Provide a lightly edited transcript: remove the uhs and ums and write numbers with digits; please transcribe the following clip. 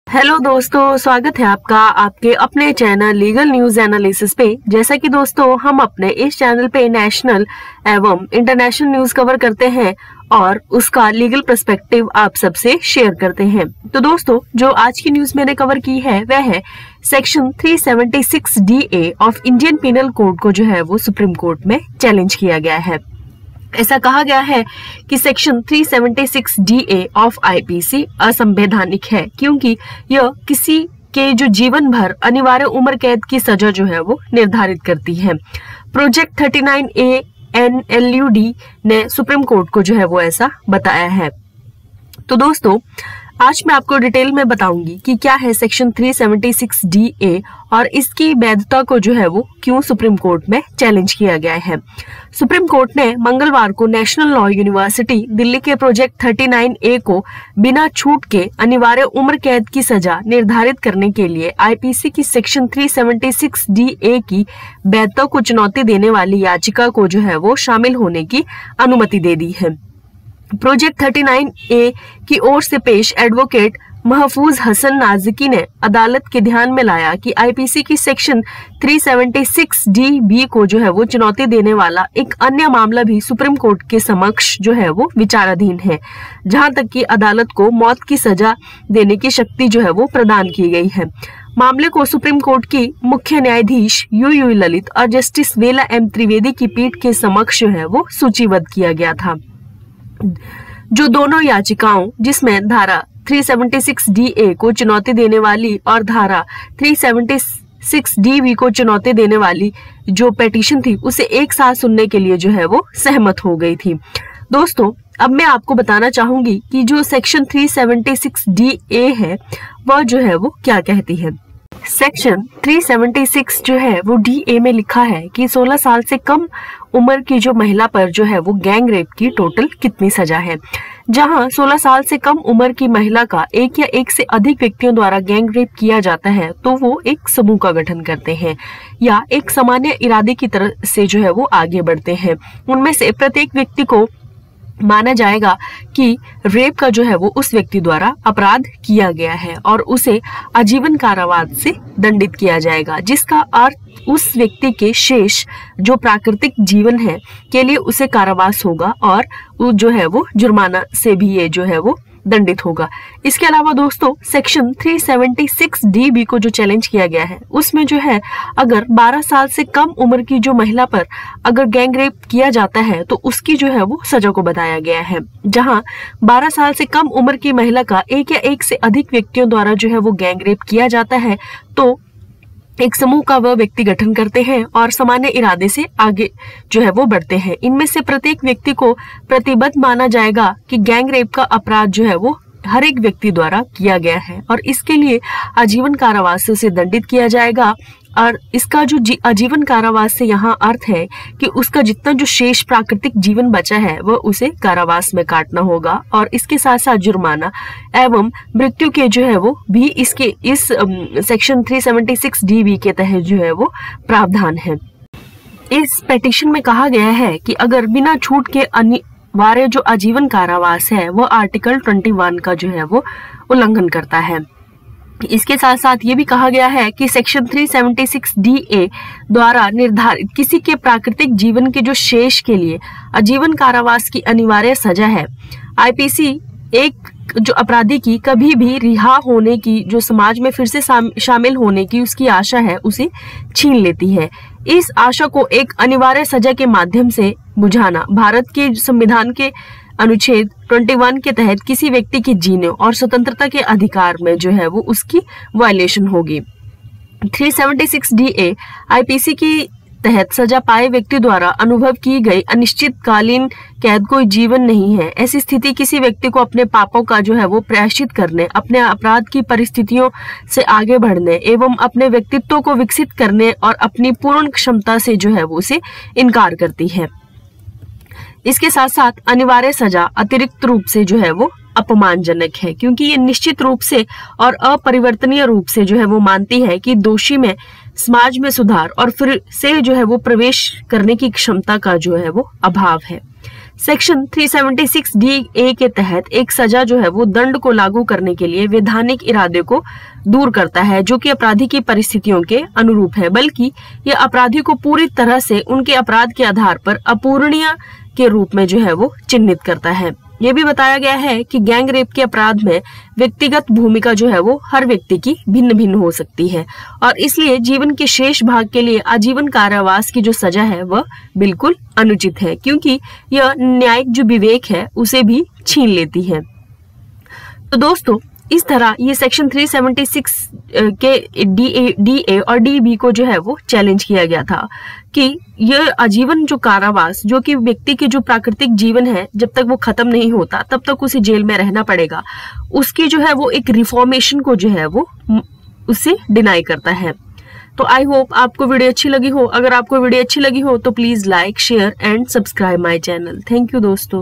Hello दोस्तों, स्वागत है आपका आपके अपने चैनल लीगल न्यूज एनालिसिस पे। जैसा कि दोस्तों हम अपने इस चैनल पे नेशनल एवं इंटरनेशनल न्यूज कवर करते हैं और उसका लीगल पर्सपेक्टिव आप सबसे शेयर करते हैं। तो दोस्तों जो आज की न्यूज मैंने कवर की है वह है section 376 DA of Indian penal code को जो है वो सुप्रीम कोर्ट में चैलेंज किया गया है। ऐसा कहा गया है कि सेक्शन 376 DA ऑफ IPC असंवैधानिक है क्योंकि यह किसी के जो जीवन भर अनिवार्य उम्र कैद की सजा जो है वो निर्धारित करती है। प्रोजेक्ट 39A NLUD ने सुप्रीम कोर्ट को जो है वो ऐसा बताया है। तो दोस्तों आज मैं आपको डिटेल में बताऊंगी कि क्या है सेक्शन 376 DA और इसकी वैधता को जो है वो क्यों सुप्रीम कोर्ट में चैलेंज किया गया है। सुप्रीम कोर्ट ने मंगलवार को नेशनल लॉ यूनिवर्सिटी दिल्ली के प्रोजेक्ट 39A को बिना छूट के अनिवार्य उम्र कैद की सजा निर्धारित करने के लिए IPC की सेक्शन 376 DA की वैधता को चुनौती देने वाली याचिका को जो है वो शामिल होने की अनुमति दे दी है। प्रोजेक्ट 39A की ओर से पेश एडवोकेट महफूज हसन नाजिकी ने अदालत के ध्यान में लाया कि IPC की सेक्शन 376 DB को जो है वो चुनौती देने वाला एक अन्य मामला भी सुप्रीम कोर्ट के समक्ष जो है वो विचाराधीन है, जहां तक कि अदालत को मौत की सजा देने की शक्ति जो है वो प्रदान की गई है। मामले को सुप्रीम कोर्ट की मुख्य न्यायाधीश UU ललित और जस्टिस वेला M त्रिवेदी की पीठ के समक्ष जो है वो सूचीबद्ध किया गया था। जो दोनों याचिकाओं जिसमें धारा 376 DA को चुनौती देने वाली और धारा 376 DB को चुनौती देने वाली जो पिटीशन थी उसे एक साथ सुनने के लिए जो है वो सहमत हो गई थी। दोस्तों अब मैं आपको बताना चाहूंगी कि जो सेक्शन 376 DA है वह जो है वो क्या कहती है। सेक्शन 376 जो है वो DA में लिखा है कि 16 साल से कम उम्र की जो महिला पर जो है वो गैंग रेप की टोटल कितनी सजा है। जहां 16 साल से कम उम्र की महिला का एक या एक से अधिक व्यक्तियों द्वारा गैंग रेप किया जाता है तो वो एक समूह का गठन करते हैं या एक सामान्य इरादे की तरफ से जो है वो आगे बढ़ते हैं। उनमें से प्रत्येक व्यक्ति को माना जाएगा कि रेप का जो है वो उस व्यक्ति द्वारा अपराध किया गया है और उसे आजीवन कारावास से दंडित किया जाएगा, जिसका अर्थ उस व्यक्ति के शेष जो प्राकृतिक जीवन है के लिए उसे कारावास होगा और जो है वो जुर्माना से भी ये जो है वो दंडित होगा। इसके अलावा दोस्तों सेक्शन 376 DB को जो चैलेंज किया गया है उसमें जो है अगर 12 साल से कम उम्र की जो महिला पर अगर गैंग रेप किया जाता है तो उसकी जो है वो सजा को बताया गया है। जहां 12 साल से कम उम्र की महिला का एक या एक से अधिक व्यक्तियों द्वारा जो है वो गैंग रेप किया जाता है तो एक समूह का वह व्यक्ति गठन करते हैं और सामान्य इरादे से आगे जो है वो बढ़ते हैं। इनमें से प्रत्येक व्यक्ति को प्रतिबद्ध माना जाएगा कि गैंग रेप का अपराध जो है वो हर एक व्यक्ति द्वारा किया गया है और इसके लिए आजीवन कारावास से उसे दंडित किया जाएगा। और इसका जो आजीवन कारावास से यहाँ अर्थ है कि उसका जितना जो शेष प्राकृतिक जीवन बचा है वह उसे कारावास में काटना होगा और इसके साथ साथ जुर्माना एवं मृत्यु के जो है वो भी इसके इस सेक्शन 376 DB के तहत जो है वो प्रावधान है। इस पिटीशन में कहा गया है कि अगर बिना छूट के अनिवार्य जो आजीवन कारावास है वह आर्टिकल 21 का जो है वो उल्लंघन करता है। इसके साथ साथ ये भी कहा गया है कि सेक्शन 376 DA द्वारा निर्धारित किसी के प्राकृतिक जीवन के जो शेष के लिए आजीवन कारावास की अनिवार्य सजा है। IPC एक जो अपराधी की कभी भी रिहा होने की जो समाज में फिर से शामिल होने की उसकी आशा है उसे छीन लेती है। इस आशा को एक अनिवार्य सजा के माध्यम से बुझाना भारत के संविधान के अनुच्छेद 21 के तहत किसी व्यक्ति के जीने और स्वतंत्रता के अधिकार में जो है वो उसकी वायलेशन होगी। 376 DA IPC की तहत सजा पाए व्यक्ति द्वारा अनुभव की गई अनिश्चितकालीन कैद कोई जीवन नहीं है। ऐसी स्थिति किसी व्यक्ति को अपने पापों का जो है वो प्रायश्चित करने, अपने अपराध की परिस्थितियों से आगे बढ़ने एवं अपने व्यक्तित्व को विकसित करने और अपनी पूर्ण क्षमता से जो है वो उसे इनकार करती है। इसके साथ साथ अनिवार्य सजा अतिरिक्त रूप से जो है वो अपमानजनक है क्योंकि ये निश्चित रूप से और अपरिवर्तनीय रूप से जो है वो मानती है कि दोषी में समाज में सुधार और फिर से जो है वो प्रवेश करने की क्षमता का जो है वो अभाव है। सेक्शन 376 DA के तहत एक सजा जो है वो दंड को लागू करने के लिए वैधानिक इरादे को दूर करता है, जो कि अपराधी की परिस्थितियों के अनुरूप है, बल्कि यह अपराधी को पूरी तरह से उनके अपराध के आधार पर अपूरणीय के रूप में जो है वो चिन्हित करता है। ये भी बताया गया है कि गैंग रेप के अपराध में व्यक्तिगत भूमिका जो है वो हर व्यक्ति की भिन्न भिन्न हो सकती है और इसलिए जीवन के शेष भाग के लिए आजीवन कारावास की जो सजा है वह बिल्कुल अनुचित है, क्योंकि यह न्यायिक जो विवेक है उसे भी छीन लेती है। तो दोस्तों, इस तरह ये सेक्शन 376 के DA और DB को जो है वो चैलेंज किया गया था कि यह आजीवन जो कारावास, जो कि व्यक्ति के जो प्राकृतिक जीवन है जब तक वो खत्म नहीं होता तब तक उसे जेल में रहना पड़ेगा, उसकी जो है वो एक रिफॉर्मेशन को जो है वो उसे डिनाई करता है। तो आई होप आपको वीडियो अच्छी लगी हो। अगर आपको वीडियो अच्छी लगी हो तो please like, share and subscribe my channel. Thank you दोस्तों।